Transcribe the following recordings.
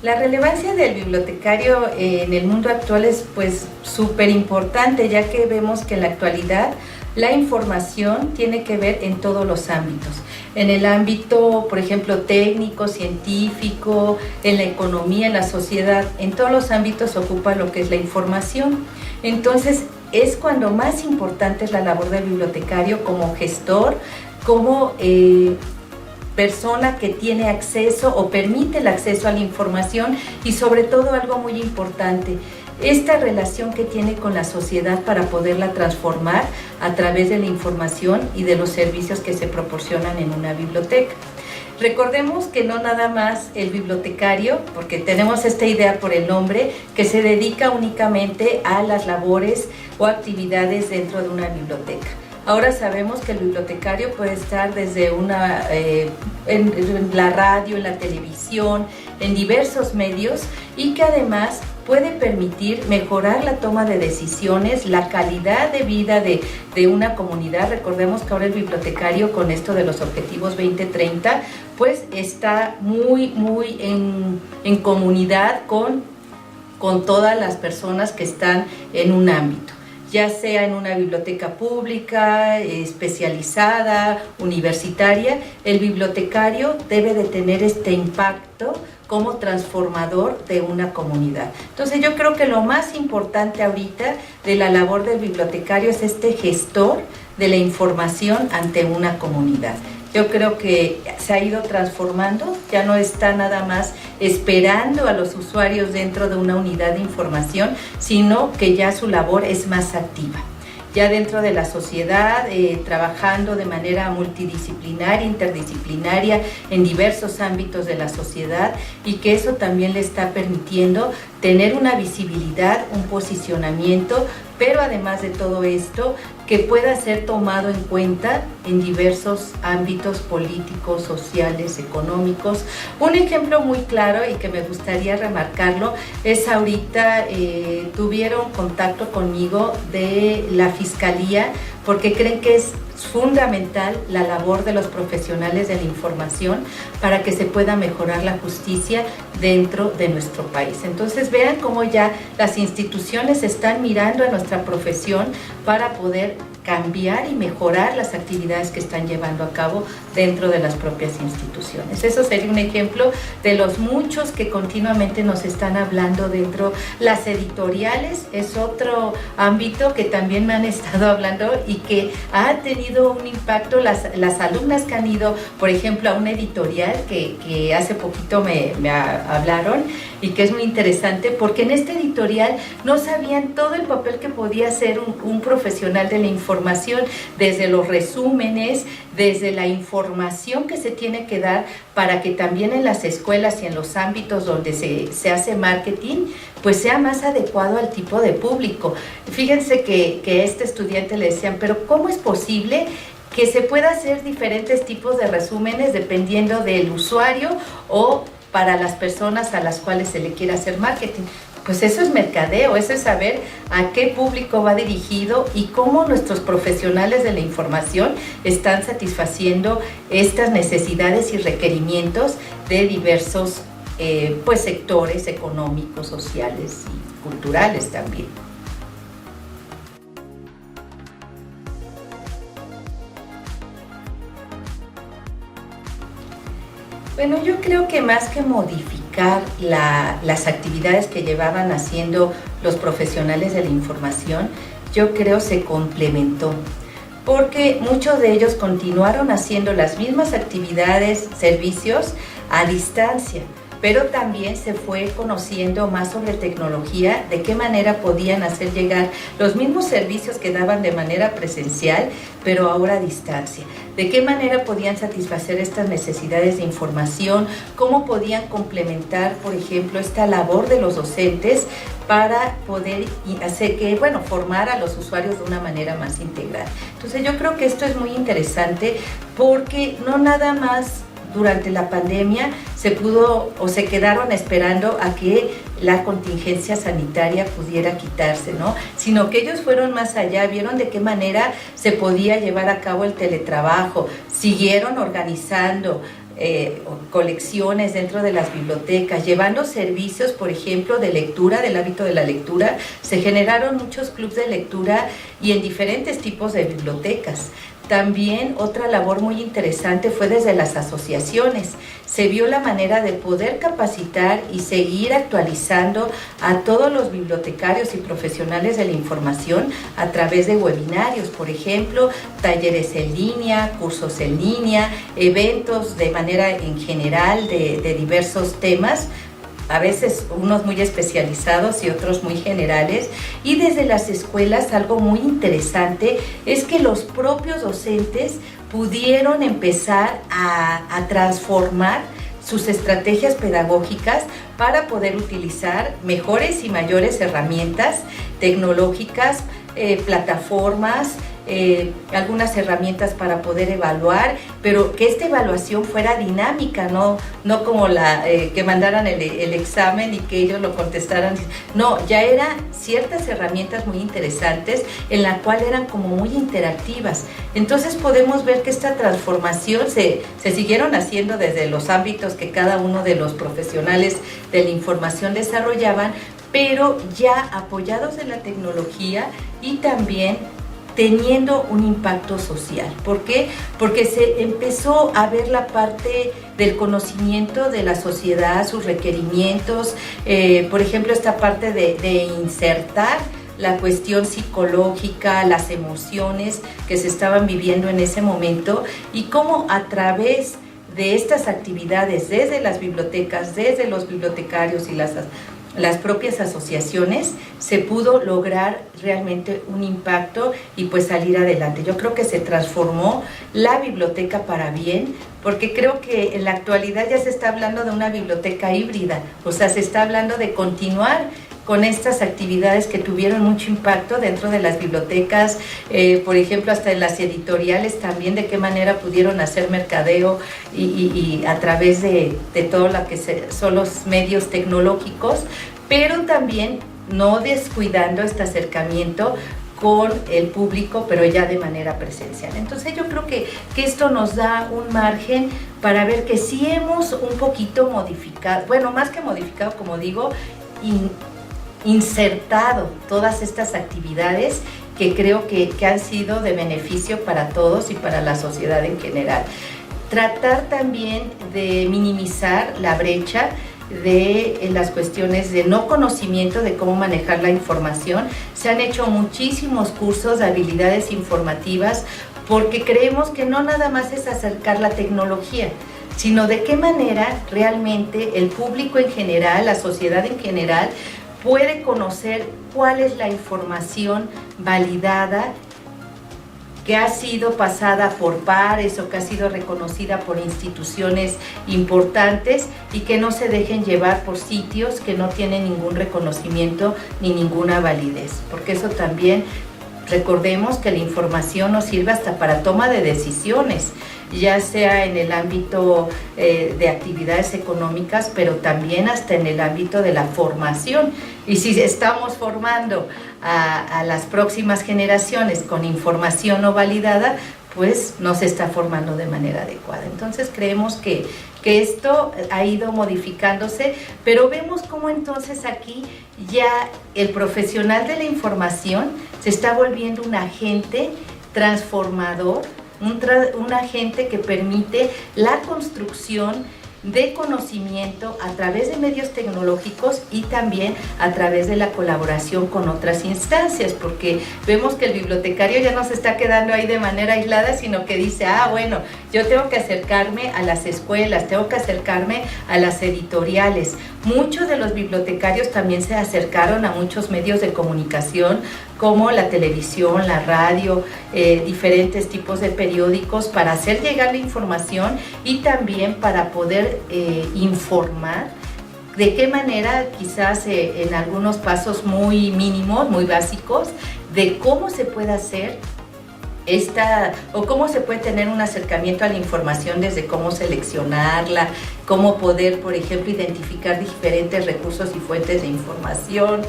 La relevancia del bibliotecario en el mundo actual es pues súper importante, ya que vemos que en la actualidad la información tiene que ver en todos los ámbitos. En el ámbito, por ejemplo, técnico, científico, en la economía, en la sociedad, en todos los ámbitos ocupa lo que es la información. Entonces, es cuando más importante es la labor del bibliotecario como gestor, como persona que tiene acceso o permite el acceso a la información y sobre todo algo muy importante, esta relación que tiene con la sociedad para poderla transformar a través de la información y de los servicios que se proporcionan en una biblioteca. Recordemos que no nada más el bibliotecario, porque tenemos esta idea por el nombre, que se dedica únicamente a las labores o actividades dentro de una biblioteca. Ahora sabemos que el bibliotecario puede estar desde en la radio, en la televisión, en diversos medios y que además puede permitir mejorar la toma de decisiones, la calidad de vida de una comunidad. Recordemos que ahora el bibliotecario, con esto de los objetivos 2030, pues está muy en comunidad con todas las personas que están en un ámbito, ya sea en una biblioteca pública, especializada, universitaria. El bibliotecario debe de tener este impacto como transformador de una comunidad. Entonces yo creo que lo más importante ahorita de la labor del bibliotecario es este gestor de la información ante una comunidad. Yo creo que se ha ido transformando, ya no está nada más esperando a los usuarios dentro de una unidad de información, sino que ya su labor es más activa. Ya dentro de la sociedad, trabajando de manera multidisciplinaria, interdisciplinaria, en diversos ámbitos de la sociedad, y que eso también le está permitiendo tener una visibilidad, un posicionamiento, pero además de todo esto, que pueda ser tomado en cuenta en diversos ámbitos políticos, sociales, económicos. Un ejemplo muy claro y que me gustaría remarcarlo es ahorita tuvieron contacto conmigo de la Fiscalía porque creen que es fundamental la labor de los profesionales de la información para que se pueda mejorar la justicia dentro de nuestro país. Entonces vean cómo ya las instituciones están mirando a nuestra profesión para poder cambiar y mejorar las actividades que están llevando a cabo dentro de las propias instituciones. Eso sería un ejemplo de los muchos que continuamente nos están hablando dentro. Las editoriales es otro ámbito que también me han estado hablando y que ha tenido un impacto. Las alumnas que han ido, por ejemplo, a una editorial que hace poquito me hablaron y que es muy interesante porque en esta editorial no sabían todo el papel que podía hacer un profesional de la información, desde los resúmenes, desde la información que se tiene que dar para que también en las escuelas y en los ámbitos donde se hace marketing, pues sea más adecuado al tipo de público. Fíjense que a este estudiante le decían, pero ¿cómo es posible que se pueda hacer diferentes tipos de resúmenes dependiendo del usuario o para las personas a las cuales se le quiere hacer marketing? Pues eso es mercadeo, eso es saber a qué público va dirigido y cómo nuestros profesionales de la información están satisfaciendo estas necesidades y requerimientos de diversos pues sectores económicos, sociales y culturales también. Bueno, yo creo que más que modificar las actividades que llevaban haciendo los profesionales de la información, yo creo se complementó, porque muchos de ellos continuaron haciendo las mismas actividades, servicios a distancia, pero también se fue conociendo más sobre tecnología, de qué manera podían hacer llegar los mismos servicios que daban de manera presencial, pero ahora a distancia. De qué manera podían satisfacer estas necesidades de información, cómo podían complementar, por ejemplo, esta labor de los docentes para poder hacer que, formar a los usuarios de una manera más integral. Entonces yo creo que esto es muy interesante porque no nada más durante la pandemia se pudo o se quedaron esperando a que la contingencia sanitaria pudiera quitarse, ¿no? Sino que ellos fueron más allá, vieron de qué manera se podía llevar a cabo el teletrabajo, siguieron organizando colecciones dentro de las bibliotecas, llevando servicios, por ejemplo, de lectura, del hábito de la lectura. Se generaron muchos clubes de lectura y en diferentes tipos de bibliotecas. También otra labor muy interesante fue desde las asociaciones. Se vio la manera de poder capacitar y seguir actualizando a todos los bibliotecarios y profesionales de la información a través de webinarios, por ejemplo, talleres en línea, cursos en línea, eventos de manera en general de diversos temas, a veces unos muy especializados y otros muy generales. Y desde las escuelas algo muy interesante es que los propios docentes pudieron empezar a transformar sus estrategias pedagógicas para poder utilizar mejores y mayores herramientas tecnológicas, plataformas, algunas herramientas para poder evaluar, pero que esta evaluación fuera dinámica, no como que mandaran el examen y que ellos lo contestaran. No, ya eran ciertas herramientas muy interesantes en la cual eran como muy interactivas. Entonces podemos ver que esta transformación se siguieron haciendo desde los ámbitos que cada uno de los profesionales de la información desarrollaban, pero ya apoyados en la tecnología y también teniendo un impacto social. ¿Por qué? Porque se empezó a ver la parte del conocimiento de la sociedad, sus requerimientos, por ejemplo, esta parte de insertar la cuestión psicológica, las emociones que se estaban viviendo en ese momento y cómo a través de estas actividades desde las bibliotecas, desde los bibliotecarios y las propias asociaciones, se pudo lograr realmente un impacto y pues salir adelante. Yo creo que se transformó la biblioteca para bien, porque creo que en la actualidad ya se está hablando de una biblioteca híbrida, o sea, se está hablando de continuar con estas actividades que tuvieron mucho impacto dentro de las bibliotecas, por ejemplo, hasta en las editoriales también, de qué manera pudieron hacer mercadeo y a través de todo lo que son los medios tecnológicos, pero también no descuidando este acercamiento con el público, pero ya de manera presencial. Entonces yo creo que esto nos da un margen para ver que sí hemos un poquito modificado, bueno, más que modificado, como digo, insertado todas estas actividades que creo que han sido de beneficio para todos y para la sociedad en general. Tratar también de minimizar la brecha en las cuestiones de no conocimiento de cómo manejar la información. Se han hecho muchísimos cursos de habilidades informativas porque creemos que no nada más es acercar la tecnología, sino de qué manera realmente el público en general, la sociedad en general, puede conocer cuál es la información validada que ha sido pasada por pares o que ha sido reconocida por instituciones importantes y que no se dejen llevar por sitios que no tienen ningún reconocimiento ni ninguna validez, porque eso también, recordemos que la información nos sirve hasta para toma de decisiones, ya sea en el ámbito de actividades económicas, pero también hasta en el ámbito de la formación. Y si estamos formando a las próximas generaciones con información no validada, pues no se está formando de manera adecuada. Entonces creemos que esto ha ido modificándose, pero vemos cómo entonces aquí ya el profesional de la información se está volviendo un agente transformador, un agente que permite la construcción de conocimiento a través de medios tecnológicos y también a través de la colaboración con otras instancias, porque vemos que el bibliotecario ya no se está quedando ahí de manera aislada, sino que dice, bueno, yo tengo que acercarme a las escuelas, tengo que acercarme a las editoriales. Muchos de los bibliotecarios también se acercaron a muchos medios de comunicación, como la televisión, la radio, diferentes tipos de periódicos, para hacer llegar la información y también para poder informar de qué manera, quizás en algunos pasos muy mínimos, muy básicos, de cómo se puede hacer o cómo se puede tener un acercamiento a la información, desde cómo seleccionarla, cómo poder, por ejemplo, identificar diferentes recursos y fuentes de información,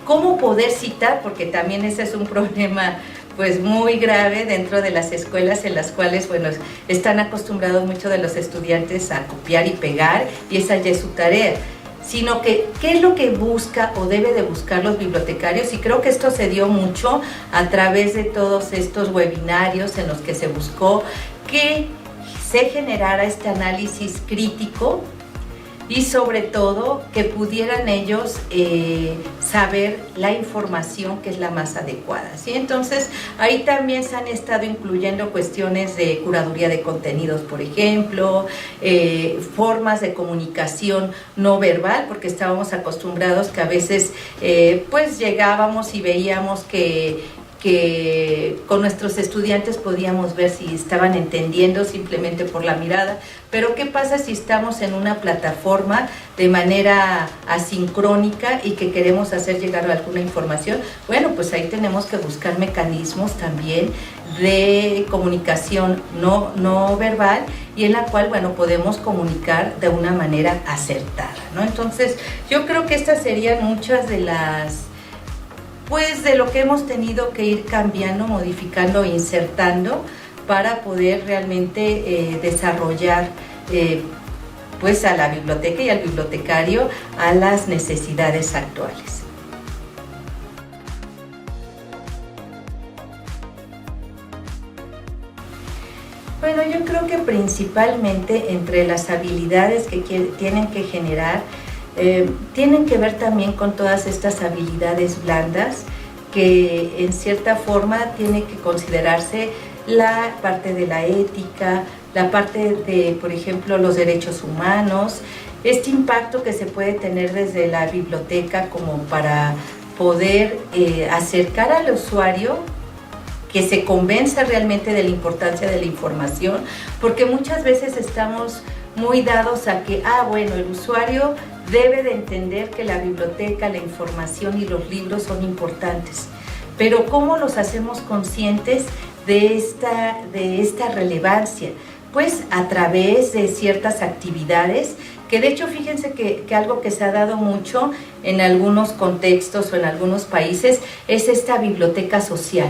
cómo poder citar, porque también ese es un problema pues muy grave dentro de las escuelas en las cuales, bueno, están acostumbrados muchos de los estudiantes a copiar y pegar, y esa ya es su tarea, sino que qué es lo que busca o debe de buscar los bibliotecarios, y creo que esto se dio mucho a través de todos estos webinarios en los que se buscó que se generara este análisis crítico y sobre todo que pudieran ellos saber la información que es la más adecuada, ¿sí? Entonces ahí también se han estado incluyendo cuestiones de curaduría de contenidos, por ejemplo, formas de comunicación no verbal, porque estábamos acostumbrados que a veces pues llegábamos y veíamos que con nuestros estudiantes podíamos ver si estaban entendiendo simplemente por la mirada, pero ¿qué pasa si estamos en una plataforma de manera asincrónica y que queremos hacer llegar alguna información? Bueno, pues ahí tenemos que buscar mecanismos también de comunicación no verbal, y en la cual, bueno, podemos comunicar de una manera acertada, ¿no? Entonces, yo creo que estas serían muchas de las, pues, de lo que hemos tenido que ir cambiando, modificando e insertando para poder realmente desarrollar pues a la biblioteca y al bibliotecario a las necesidades actuales. Bueno, yo creo que principalmente entre las habilidades que tienen que generar, tienen que ver también con todas estas habilidades blandas que en cierta forma tiene que considerarse la parte de la ética, la parte de, por ejemplo, los derechos humanos, este impacto que se puede tener desde la biblioteca como para poder acercar al usuario, que se convenza realmente de la importancia de la información, porque muchas veces estamos muy dados a que, bueno, el usuario debe de entender que la biblioteca, la información y los libros son importantes, pero ¿cómo los hacemos conscientes de esta relevancia? Pues a través de ciertas actividades, que de hecho fíjense que algo que se ha dado mucho en algunos contextos o en algunos países es esta biblioteca social.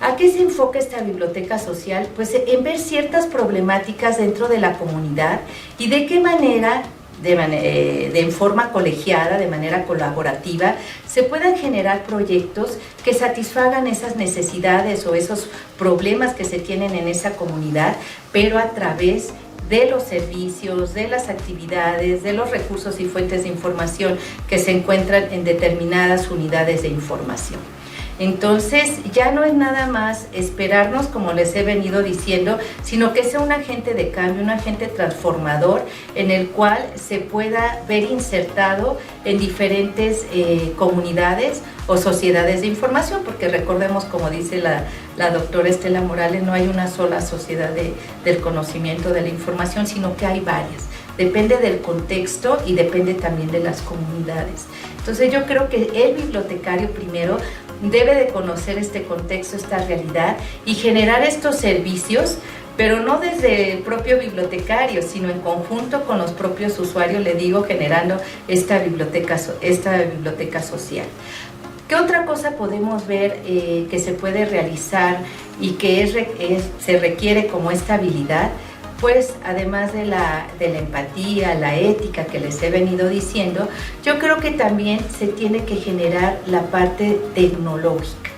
¿A qué se enfoca esta biblioteca social? Pues en ver ciertas problemáticas dentro de la comunidad y de qué manera, de forma colegiada, de manera colaborativa, se puedan generar proyectos que satisfagan esas necesidades o esos problemas que se tienen en esa comunidad, pero a través de los servicios, de las actividades, de los recursos y fuentes de información que se encuentran en determinadas unidades de información. Entonces, ya no es nada más esperarnos, como les he venido diciendo, sino que sea un agente de cambio, un agente transformador en el cual se pueda ver insertado en diferentes comunidades o sociedades de información, porque recordemos, como dice la doctora Estela Morales, no hay una sola sociedad del conocimiento de la información, sino que hay varias. Depende del contexto y depende también de las comunidades. Entonces yo creo que el bibliotecario primero debe de conocer este contexto, esta realidad y generar estos servicios, pero no desde el propio bibliotecario, sino en conjunto con los propios usuarios, le digo, generando esta biblioteca social. ¿Qué otra cosa podemos ver que se puede realizar y que se requiere como esta habilidad? Pues además de la empatía, la ética que les he venido diciendo, yo creo que también se tiene que generar la parte tecnológica,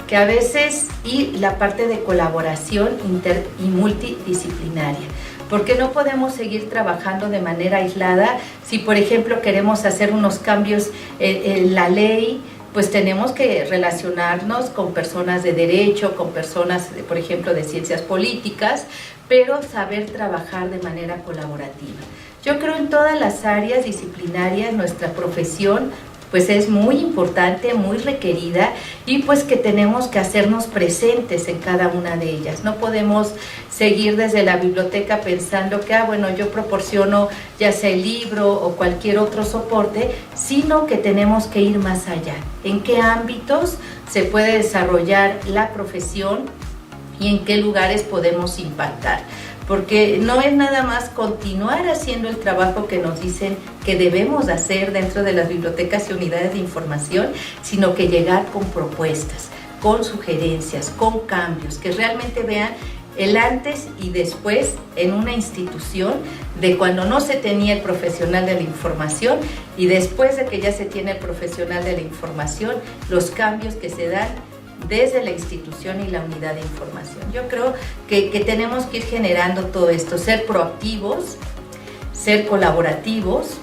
que a veces, y la parte de colaboración inter y multidisciplinaria, porque no podemos seguir trabajando de manera aislada. Si por ejemplo queremos hacer unos cambios en la ley, pues tenemos que relacionarnos con personas de derecho, con personas, por ejemplo, de ciencias políticas, pero saber trabajar de manera colaborativa. Yo creo en todas las áreas disciplinarias nuestra profesión pues es muy importante, muy requerida, y pues que tenemos que hacernos presentes en cada una de ellas. No podemos seguir desde la biblioteca pensando que, bueno, yo proporciono ya sea el libro o cualquier otro soporte, sino que tenemos que ir más allá. ¿En qué ámbitos se puede desarrollar la profesión y en qué lugares podemos impactar? Porque no es nada más continuar haciendo el trabajo que nos dicen que debemos hacer dentro de las bibliotecas y unidades de información, sino que llegar con propuestas con sugerencias, con cambios, que realmente vean el antes y después en una institución de cuando no se tenía el profesional de la información y después de que ya se tiene el profesional de la información, los cambios que se dan desde la institución y la unidad de información. Yo creo que tenemos que ir generando todo esto, ser proactivos, ser colaborativos,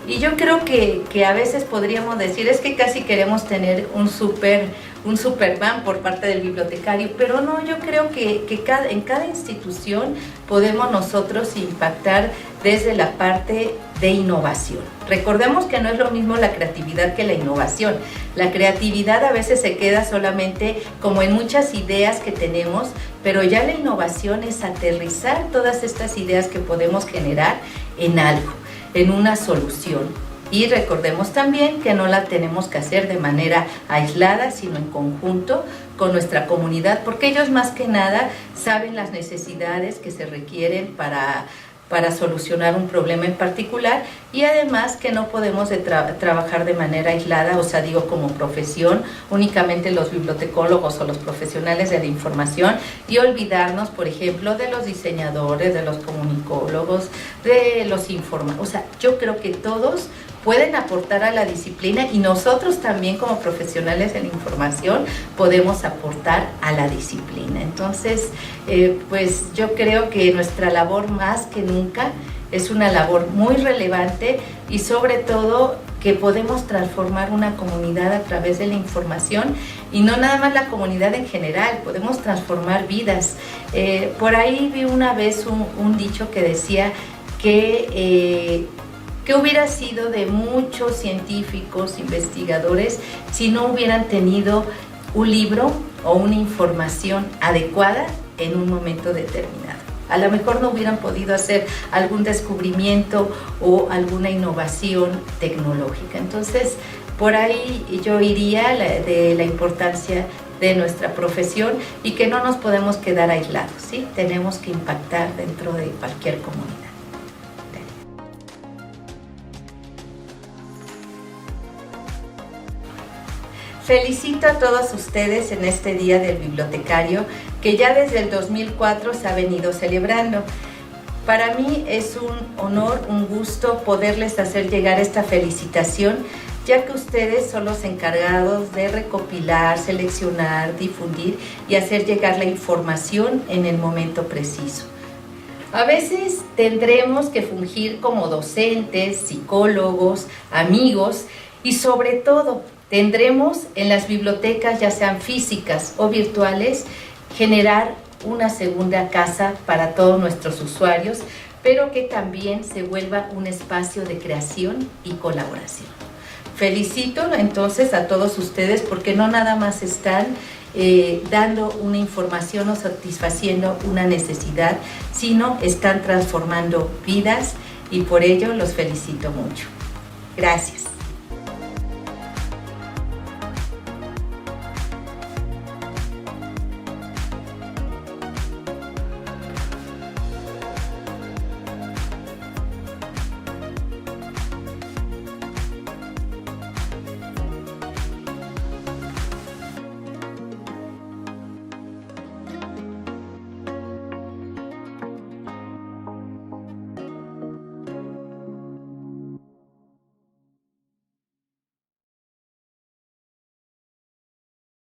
y yo creo que a veces podríamos decir, es que casi queremos tener un Superman por parte del bibliotecario, pero no, yo creo que en cada institución podemos nosotros impactar desde la parte de innovación. Recordemos que no es lo mismo la creatividad que la innovación. La creatividad a veces se queda solamente como en muchas ideas que tenemos, pero ya la innovación es aterrizar todas estas ideas que podemos generar en algo, en una solución. Y recordemos también que no la tenemos que hacer de manera aislada, sino en conjunto con nuestra comunidad, porque ellos más que nada saben las necesidades que se requieren para solucionar un problema en particular, y además que no podemos trabajar de manera aislada, o sea, digo, como profesión, únicamente los bibliotecólogos o los profesionales de la información, y olvidarnos, por ejemplo, de los diseñadores, de los comunicólogos, de los informadores. O sea, yo creo que todos pueden aportar a la disciplina, y nosotros también como profesionales de la información podemos aportar a la disciplina. Entonces, pues yo creo que nuestra labor más que nunca es una labor muy relevante, y sobre todo que podemos transformar una comunidad a través de la información, y no nada más la comunidad en general, podemos transformar vidas. Por ahí vi una vez un dicho que decía que hubiera sido de muchos científicos, investigadores, si no hubieran tenido un libro o una información adecuada en un momento determinado. A lo mejor no hubieran podido hacer algún descubrimiento o alguna innovación tecnológica. Entonces, por ahí yo iría de la importancia de nuestra profesión, y que no nos podemos quedar aislados, ¿sí? Tenemos que impactar dentro de cualquier comunidad. Felicito a todos ustedes en este Día del Bibliotecario, que ya desde el 2004 se ha venido celebrando. Para mí es un honor, un gusto poderles hacer llegar esta felicitación, ya que ustedes son los encargados de recopilar, seleccionar, difundir y hacer llegar la información en el momento preciso. A veces tendremos que fungir como docentes, psicólogos, amigos, y sobre todo tendremos en las bibliotecas, ya sean físicas o virtuales, generar una segunda casa para todos nuestros usuarios, pero que también se vuelva un espacio de creación y colaboración. Felicito entonces a todos ustedes, porque no nada más están dando una información o satisfaciendo una necesidad, sino están transformando vidas, y por ello los felicito mucho. Gracias.